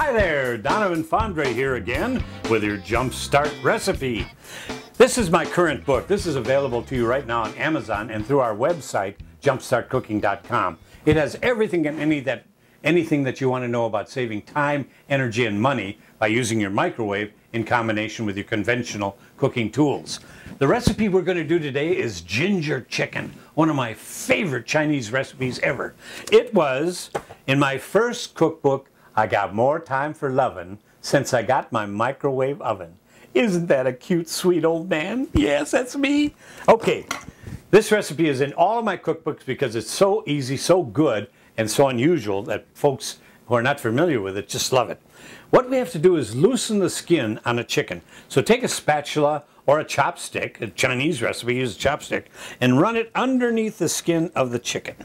Hi there, Donovan Fondre here again with your JumpStart recipe. This is my current book. This is available to you right now on Amazon and through our website, JumpStartCooking.com. It has everything and anything that you want to know about saving time, energy, and money by using your microwave in combination with your conventional cooking tools. The recipe we're going to do today is ginger chicken, one of my favorite Chinese recipes ever. It was in my first cookbook, I Got More Time for Lovin' Since I Got My Microwave Oven. Isn't that a cute, sweet old man? Yes, that's me. Okay, this recipe is in all of my cookbooks because it's so easy, so good, and so unusual that folks who are not familiar with it just love it. What we have to do is loosen the skin on a chicken. So take a spatula or a chopstick, a Chinese recipe uses a chopstick, and run it underneath the skin of the chicken.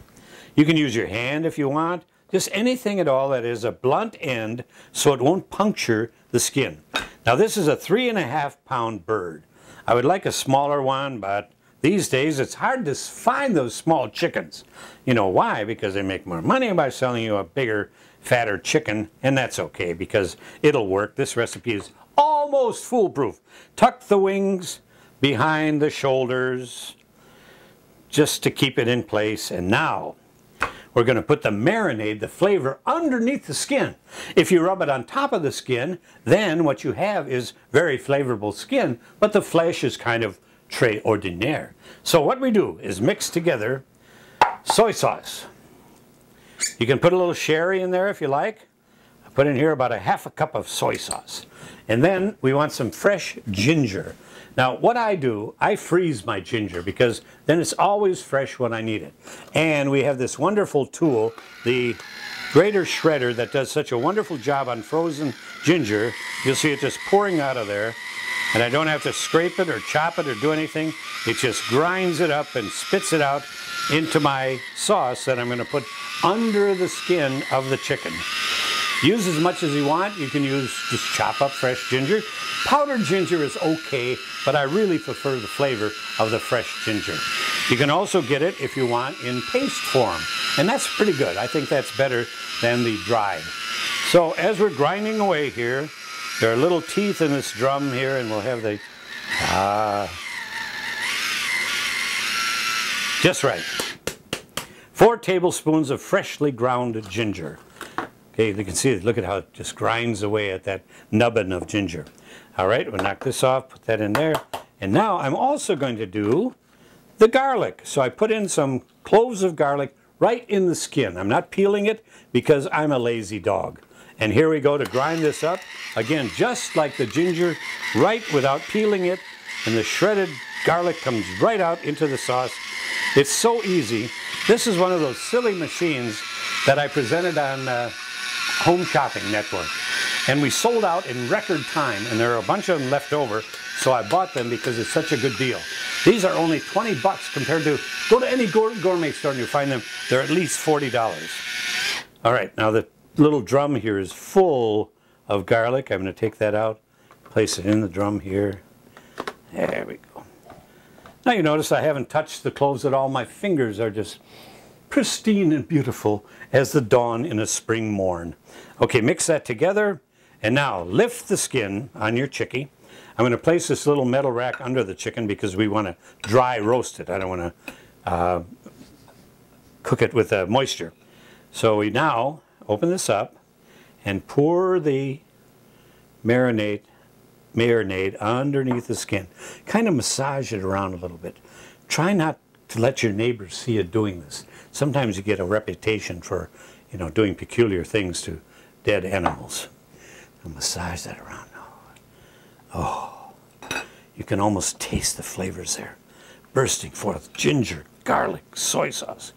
You can use your hand if you want, just anything at all that is a blunt end so it won't puncture the skin. Now this is a 3.5-pound bird. I would like a smaller one, but these days it's hard to find those small chickens. You know why? Because they make more money by selling you a bigger, fatter chicken, and that's okay because it'll work. This recipe is almost foolproof. Tuck the wings behind the shoulders just to keep it in place, and now we're going to put the marinade, the flavor, underneath the skin. If you rub it on top of the skin, then what you have is very flavorful skin, but the flesh is kind of très ordinaire. So what we do is mix together soy sauce. You can put a little sherry in there if you like. I put in here about 1/2 cup of soy sauce. And then we want some fresh ginger. Now what I do, I freeze my ginger because then it's always fresh when I need it. And we have this wonderful tool, the grater shredder, that does such a wonderful job on frozen ginger. You'll see it just pouring out of there. And I don't have to scrape it or chop it or do anything. It just grinds it up and spits it out into my sauce that I'm going to put under the skin of the chicken. Use as much as you want. You can just chop up fresh ginger. Powdered ginger is okay, but I really prefer the flavor of the fresh ginger. You can also get it, if you want, in paste form, and that's pretty good. I think that's better than the dried. So as we're grinding away here, there are little teeth in this drum here, and we'll have the just right. 4 tablespoons of freshly ground ginger. Okay, you can see it. Look at how it just grinds away at that nubbin of ginger. All right, we'll knock this off, put that in there. And now I'm also going to do the garlic. So I put in some cloves of garlic right in the skin. I'm not peeling it because I'm a lazy dog. And here we go to grind this up. Again, just like the ginger, right without peeling it. And the shredded garlic comes right out into the sauce. It's so easy. This is one of those silly machines that I presented on Home Shopping Network. And we sold out in record time, and there are a bunch of them left over, so I bought them because it's such a good deal. These are only 20 bucks compared to, go to any gourmet store and you'll find them, they're at least $40. All right, now the little drum here is full of garlic. I'm going to take that out, place it in the drum here. There we go. Now you notice I haven't touched the cloves at all. My fingers are just pristine and beautiful as the dawn in a spring morn. Okay, mix that together, and now lift the skin on your chickie. I'm going to place this little metal rack under the chicken because we want to dry roast it. I don't want to cook it with moisture. So we now open this up and pour the marinade underneath the skin. Kind of massage it around a little bit. Try not to let your neighbors see you doing this. Sometimes you get a reputation for, you know, doing peculiar things to dead animals. And massage that around. Oh, you can almost taste the flavors there, bursting forth. Ginger, garlic, soy sauce.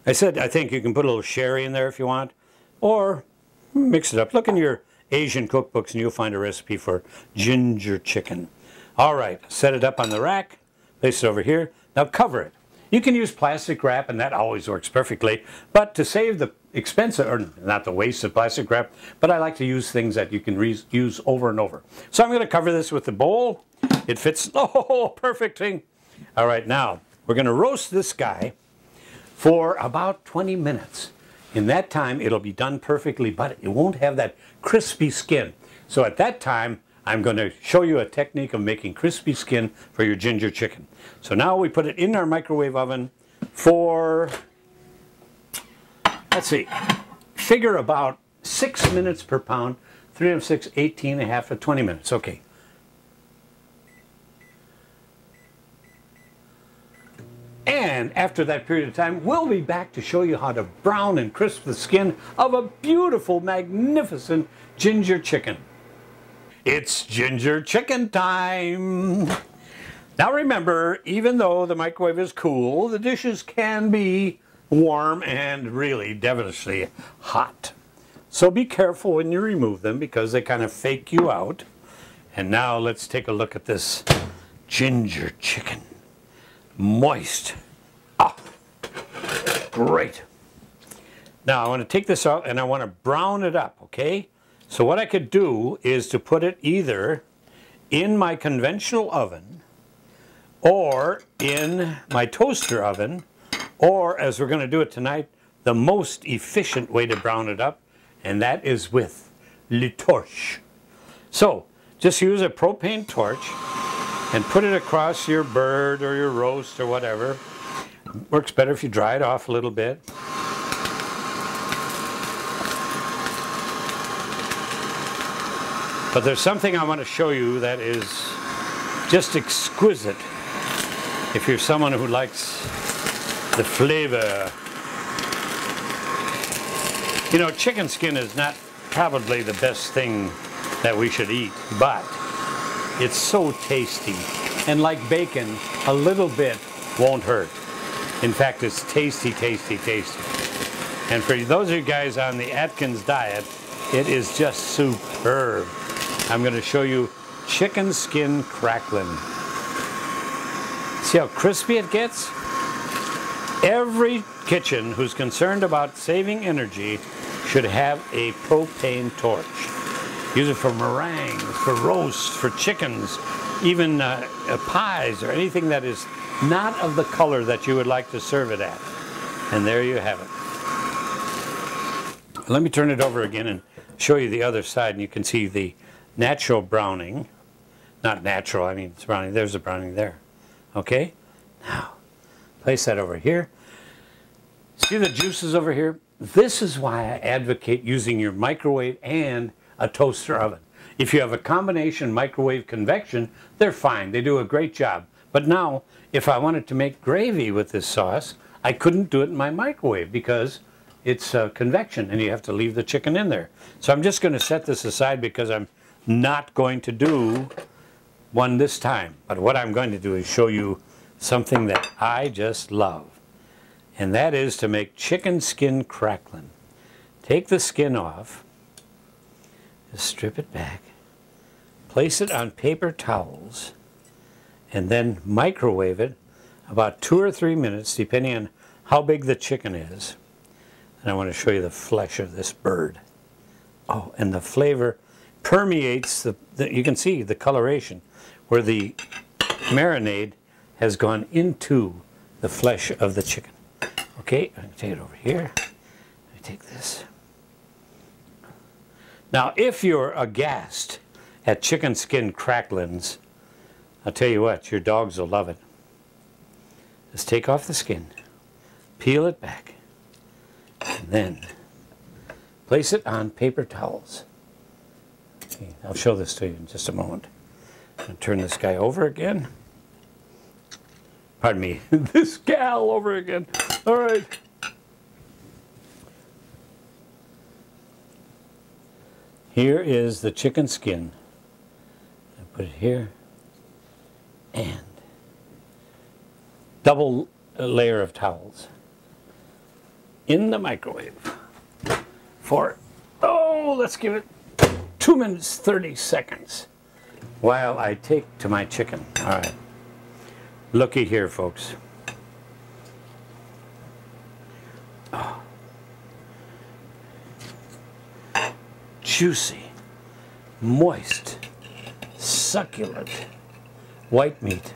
I said I think you can put a little sherry in there if you want, or mix it up. Look in your Asian cookbooks and you'll find a recipe for ginger chicken. All right, set it up on the rack, place it over here. Now cover it. You can use plastic wrap, and that always works perfectly, but to save the expense, or not the waste of plastic wrap, but I like to use things that you can use over and over. So I'm going to cover this with the bowl. It fits, oh, perfect thing. All right, now we're going to roast this guy for about 20 minutes. In that time, it'll be done perfectly, but it won't have that crispy skin. So at that time, I'm going to show you a technique of making crispy skin for your ginger chicken. So now we put it in our microwave oven for, let's see, figure about 6 minutes per pound, 3 of 6, 18 and a half to 20 minutes. Okay. And after that period of time, we'll be back to show you how to brown and crisp the skin of a beautiful, magnificent ginger chicken. It's ginger chicken time! Now remember, even though the microwave is cool, the dishes can be warm and really devilishly hot. So be careful when you remove them because they kind of fake you out. And now let's take a look at this ginger chicken. Moist. Ah, great. Now I want to take this out and I want to brown it up, okay? So what I could do is to put it either in my conventional oven or in my toaster oven, or as we're going to do it tonight, the most efficient way to brown it up, and that is with le torche. So just use a propane torch and put it across your bird or your roast or whatever. Works better if you dry it off a little bit. But there's something I want to show you that is just exquisite if you're someone who likes the flavor. You know, chicken skin is not probably the best thing that we should eat, but it's so tasty. And like bacon, a little bit won't hurt. In fact, it's tasty, tasty, tasty. And for those of you guys on the Atkins diet, it is just superb. I'm going to show you chicken skin crackling. See how crispy it gets? Every kitchen who's concerned about saving energy should have a propane torch. Use it for meringues, for roasts, for chickens, even pies or anything that is not of the color that you would like to serve it at. And there you have it. Let me turn it over again and show you the other side, and you can see the natural browning. Not natural, I mean it's browning. There's the browning there. Okay? Now, place that over here. See the juices over here? This is why I advocate using your microwave and a toaster oven. If you have a combination microwave convection, they're fine. They do a great job. But now, if I wanted to make gravy with this sauce, I couldn't do it in my microwave because it's convection and you have to leave the chicken in there. So I'm just going to set this aside because I'm not going to do one this time. But what I'm going to do is show you something that I just love. And that is to make chicken skin crackling. Take the skin off, just strip it back, place it on paper towels, and then microwave it about 2 or 3 minutes, depending on how big the chicken is. And I want to show you the flesh of this bird. Oh, and the flavor permeates you can see the coloration where the marinade has gone into the flesh of the chicken. Okay, I'm going to take it over here. Let me take this. Now, if you're aghast at chicken skin cracklings, I'll tell you what, your dogs will love it. Just take off the skin, peel it back, and then place it on paper towels. Okay, I'll show this to you in just a moment. I'm going to turn this guy over again. Pardon me, this gal over again. All right. Here is the chicken skin. I put it here. And double layer of towels in the microwave for, oh, let's give it 2 minutes, 30 seconds while I take to my chicken. All right. Looky here, folks. Oh. Juicy, moist, succulent white meat.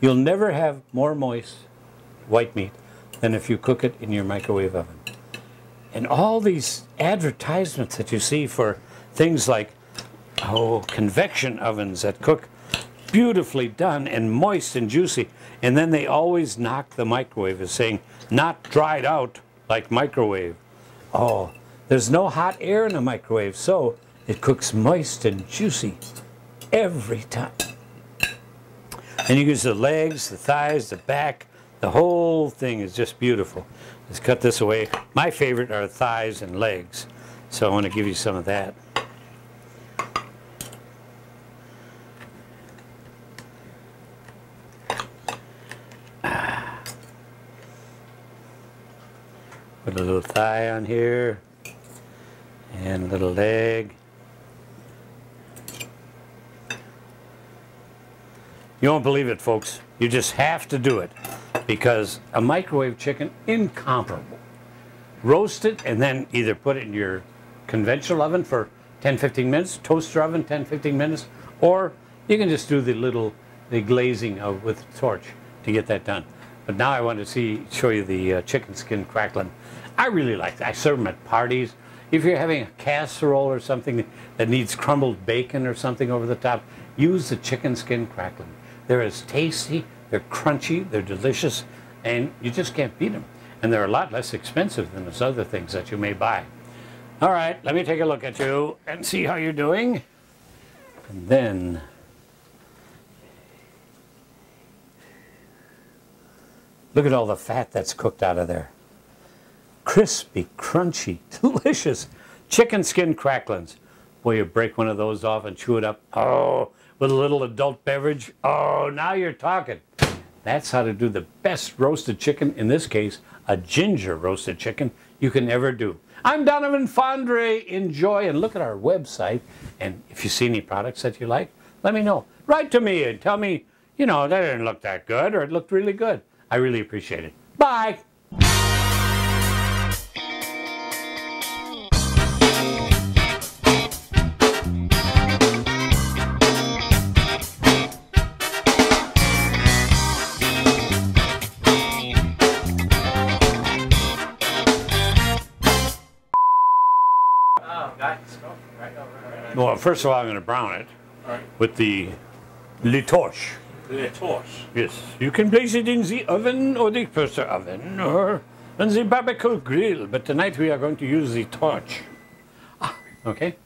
You'll never have more moist white meat than if you cook it in your microwave oven. And all these advertisements that you see for things like, oh, convection ovens that cook beautifully done and moist and juicy. And then they always knock the microwave as saying, not dried out like microwave. Oh, there's no hot air in a microwave, so it cooks moist and juicy every time. And you use the legs, the thighs, the back. The whole thing is just beautiful. Let's cut this away. My favorite are thighs and legs, so I want to give you some of that. Put a little thigh on here, and a little leg. You won't believe it, folks. You just have to do it, because a microwave chicken, incomparable. Roast it and then either put it in your conventional oven for 10-15 minutes, toaster oven 10-15 minutes, or you can just do the glazing with a torch to get that done. But now I want to show you the chicken skin crackling. I really like that. I serve them at parties. If you're having a casserole or something that needs crumbled bacon or something over the top, use the chicken skin crackling. They're as tasty, they're crunchy, they're delicious, and you just can't beat them. And they're a lot less expensive than those other things that you may buy. All right, let me take a look at you and see how you're doing. And then look at all the fat that's cooked out of there. Crispy, crunchy, delicious chicken skin cracklings. Boy, you break one of those off and chew it up. Oh, with a little adult beverage. Oh, now you're talking. That's how to do the best roasted chicken, in this case, a ginger roasted chicken, you can ever do. I'm Donovan Fondre. Enjoy, and look at our website. And if you see any products that you like, let me know. Write to me and tell me, you know, that didn't look that good, or it looked really good. I really appreciate it. Bye. Well, first of all, I'm going to brown it with the Le Torche. Le Torche? Yes. You can place it in the oven or the toaster oven or on the barbecue grill, but tonight we are going to use the torch. Okay?